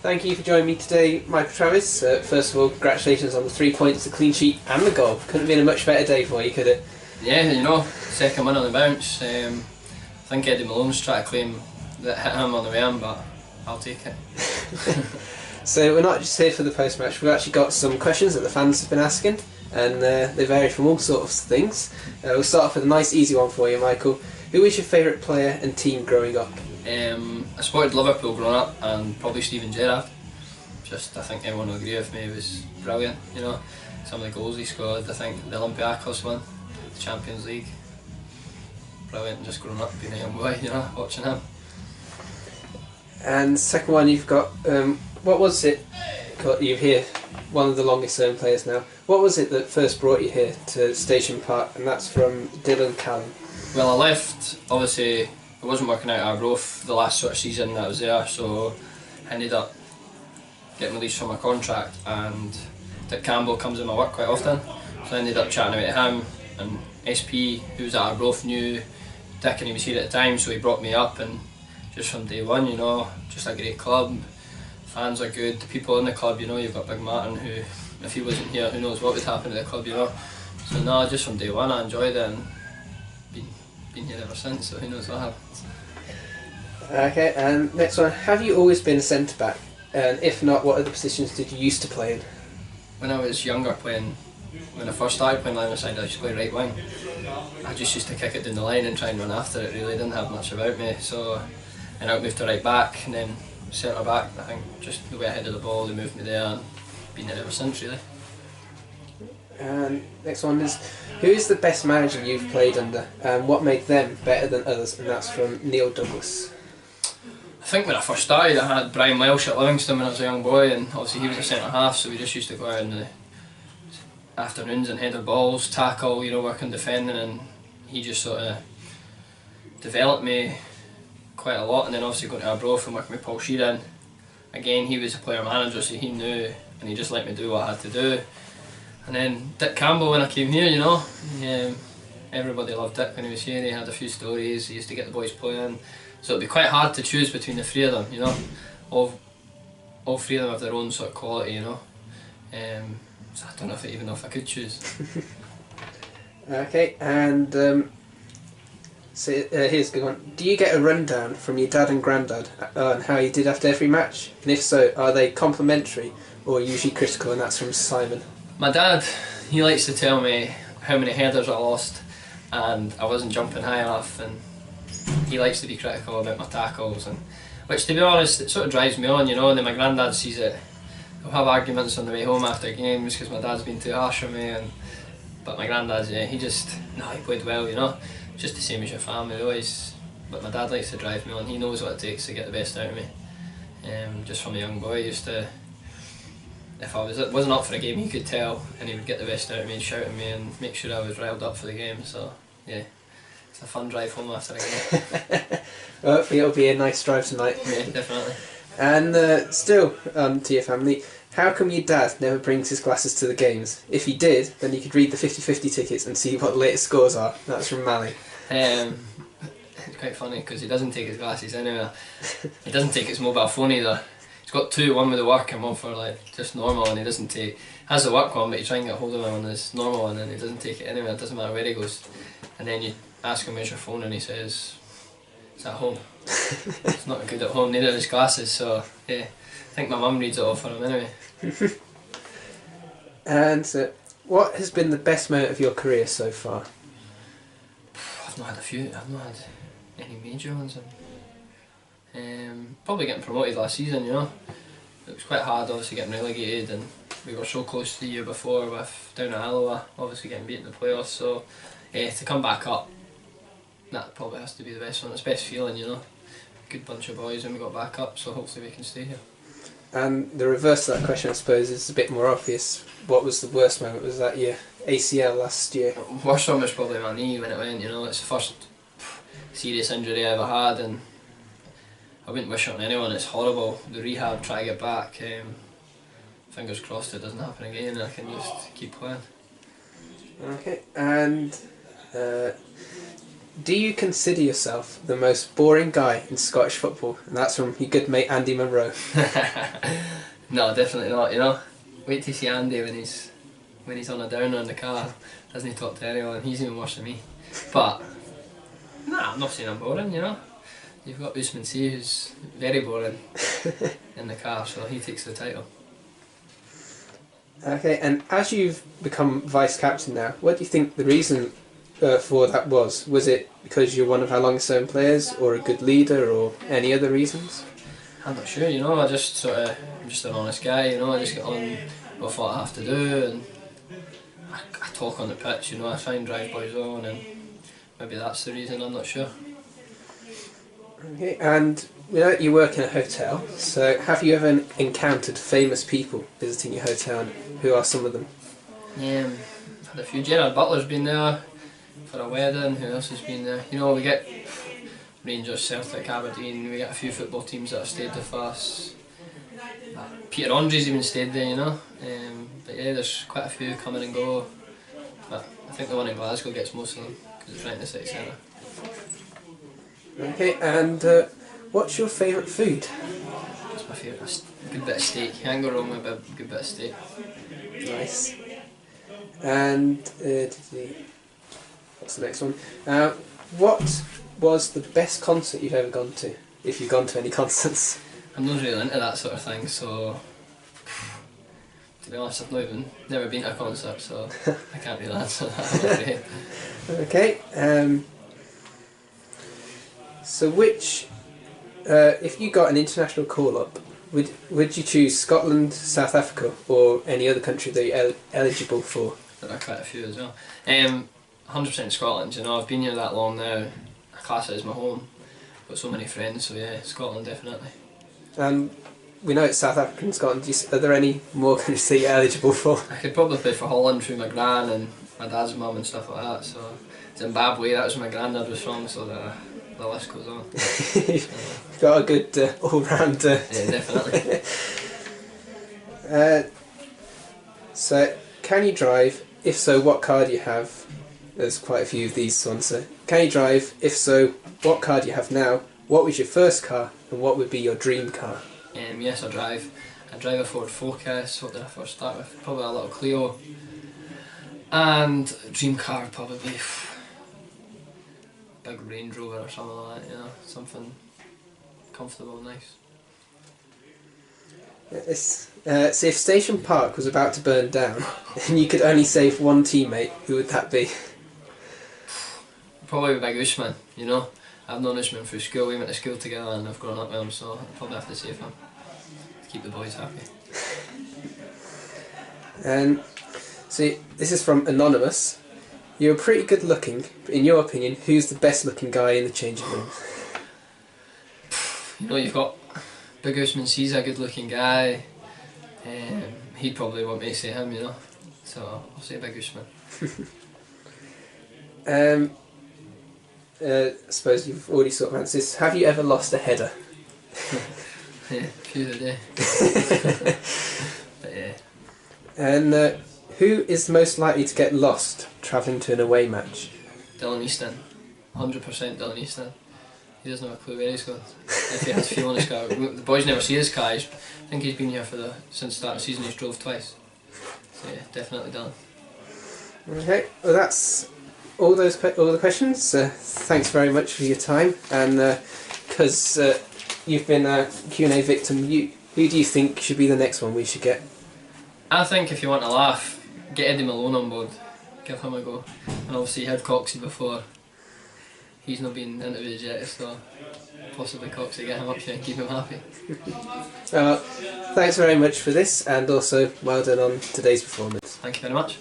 Thank you for joining me today, Michael Travis. First of all, congratulations on the 3 points, the clean sheet and the goal. Couldn't have been a much better day for you, could it? Yeah, second win on the bounce. I think Eddie Malone's trying to claim that hit him on the way in, but I'll take it. So we're not just here for the post-match, we've actually got some questions that the fans have been asking, and they vary from all sorts of things. We'll start off with a nice easy one for you, Michael. Who was your favourite player and team growing up? I supported Liverpool growing up, and probably Steven Gerrard. I think everyone will agree with me, he was brilliant, Some of the goals he scored, I think the Olympiacos one, the Champions League. Brilliant, just growing up being a young boy, watching him. And second one you've got, what was it, you're here, one of the longest serving players now, what was it that first brought you here to Station Park? And that's from Dylan Callum. Well, I left, obviously it wasn't working out at Arbroath the last sort of season that I was there, so I ended up getting released from my contract, and Dick Campbell comes in my work quite often, so I ended up chatting about him, and SP, who was at Arbroath, knew Dick and he was here at the time, so he brought me up, and just from day one, just a great club, fans are good, the people in the club, you've got Big Martin who, if he wasn't here, who knows what would happen to the club, So no, just from day one I enjoyed it, and been here ever since, so who knows what happens. Okay, and next one, have you always been a centre-back? And if not, what other positions did you used to play in? When I was younger when I first started playing line of side, I used to play right wing. I just used to kick it down the line and try and run after it, really, didn't have much about me, so and I moved to right back, and then centre back, I think just the way I headed the ball, they moved me there, and been there ever since, really. And next one is, who is the best manager you've played under, and what made them better than others? And that's from Neil Douglas. I think when I first started, I had Brian Welsh at Livingston when I was a young boy, and obviously he was a centre half, so we just used to go out in the afternoons and header balls, tackle, working defending, and he just sort of developed me quite a lot. And then obviously going to Arbroath and working with Paul Sheeran, again he was a player manager, so he knew, and he just let me do what I had to do. And then Dick Campbell, when I came here, everybody loved Dick when he was here. He had a few stories, he used to get the boys playing, so it'd be quite hard to choose between the three of them, all three of them have their own sort of quality, so I don't know even know if I could choose. Okay, and here's a good one. Do you get a rundown from your dad and granddad on how you did after every match? And if so, are they complimentary or usually critical? And that's from Simon. My dad, he likes to tell me how many headers I lost and I wasn't jumping high enough, and he likes to be critical about my tackles, and which, to be honest, it sort of drives me on, and then my granddad sees it. We'll have arguments on the way home after games because my dad's been too harsh on me, but my granddad's, he played well, just the same as your family always. But my dad likes to drive me on, he knows what it takes to get the best out of me. Just from a young boy, he used to, if I wasn't up for a game, he could tell, and he would get the best out of me and shout at me and make sure I was riled up for the game, so yeah. It's a fun drive home after a game. Well, hopefully it'll be a nice drive tonight. Yeah, definitely. And still, to your family, how come your dad never brings his glasses to the games? If he did, then you could read the 50-50 tickets and see what the latest scores are. That's from Mally. It's quite funny because he doesn't take his glasses anywhere. He doesn't take his mobile phone either. He's got two, one with the work and one for just normal, and he doesn't take, has the work one, but you try and get hold of him on his normal one and he doesn't take it anywhere, it doesn't matter where he goes. And then you ask him where's your phone and he says it's at home. It's not good at home, neither are his glasses, so yeah, I think my mum reads it all for him anyway. And what has been the best moment of your career so far? I've not had a few, I've not had any major ones. Probably getting promoted last season, It was quite hard obviously getting relegated, and we were so close the year before with down at Alloa, obviously getting beat in the playoffs, so to come back up, that probably has to be the best one. It's the best feeling, Good bunch of boys when we got back up, so hopefully we can stay here. And the reverse of that question, I suppose, is a bit more obvious. What was the worst moment? Was that your ACL last year? Worst one was probably my knee when it went, It's the first serious injury I ever had, and I wouldn't wish it on anyone. It's horrible. The rehab, try to get back. Fingers crossed it doesn't happen again and I can just keep playing. Okay, and Do you consider yourself the most boring guy in Scottish football? And that's from your good mate Andy Munro. No, definitely not. You know, wait to see Andy when he's on a downer in the car. Doesn't he talk to anyone? He's even worse than me. But nah, I'm not saying I'm boring. You know, you've got Usman C, who's very boring in the car, so he takes the title. Okay, and as you've become vice captain now, what do you think the reason for that was? Was it because you're one of our longest serving players, or a good leader, or any other reasons? I'm not sure, you know, I'm just an honest guy, you know, I just get on with what I have to do, and I talk on the pitch, you know, I try and drive boys on, and maybe that's the reason, I'm not sure. Okay, and we know that you work in a hotel, so have you ever encountered famous people visiting your hotel, and who are some of them? I've had a few. Gerard Butler's been there for a wedding. Who else has been there? You know, we get Rangers, Celtic, Aberdeen. We get a few football teams that have stayed with us. Peter Andre's even stayed there, you know. But yeah, there's quite a few coming and go. But I think the one in Glasgow gets most of them because it's right in the city centre. Okay, and what's your favourite food? That's my favourite. A good bit of steak. You can't go wrong with a good bit of steak. Nice. And what's the next one? What was the best concert you've ever gone to, if you've gone to any concerts? I'm not really into that sort of thing, so to be honest, I've never been to a concert, so I can't really answer that, I'm afraid. Okay, so which, if you got an international call-up, would you choose Scotland, South Africa, or any other country that you're eligible for? There are quite a few as well. 100% Scotland, you know, I've been here that long now, I class it as my home, got so many friends, so yeah, Scotland definitely. We know it's South Africa and Scotland, are there any more countries that you're eligible for? I could probably play for Holland through my gran and my dad's mum and stuff like that, so Zimbabwe, that was where my granddad was from, so the list goes on. You've got a good all-round... Yeah, definitely. So, can you drive? If so, what car do you have? There's quite a few of these ones. So, can you drive? If so, what car do you have now? What was your first car? And what would be your dream car? Yes, I drive. I drive a Ford Focus. What did I first start with? Probably a little Clio. And dream car would probably be a big Range Rover or something like that, you know, something comfortable and nice. So if Station Park was about to burn down and you could only save one teammate, who would that be? Probably Big Usman, you know. I've known Usman through school, we went to school together and I've grown up with him, so I'd probably have to save him to keep the boys happy. And so this is from Anonymous. You're pretty good looking, but in your opinion, who's the best looking guy in the changing room? You know, you've got Big Usman C's a good looking guy. He'd probably want me to say him, you know. So I'll say Big Usman. I suppose you've already sort of answered this. Have you ever lost a header? Yeah, a few a day. But yeah. And who is most likely to get lost travelling to an away match? Dylan Easton. 100% Dylan Easton. He doesn't have a clue where he's gone. If he has fuel in his car. The boys never see his car. I think he's been here since the start of the season. He's drove twice. So yeah, definitely Dylan. Okay, well that's all the questions. Thanks very much for your time. And because you've been a Q&A victim, who do you think should be the next one we should get? I think if you want to laugh, get Eddie Malone on board. Give him a go. And obviously you had Coxie before. He's not been interviewed yet, so possibly Coxie, get him up here and keep him happy. Thanks very much for this, and also well done on today's performance. Thank you very much.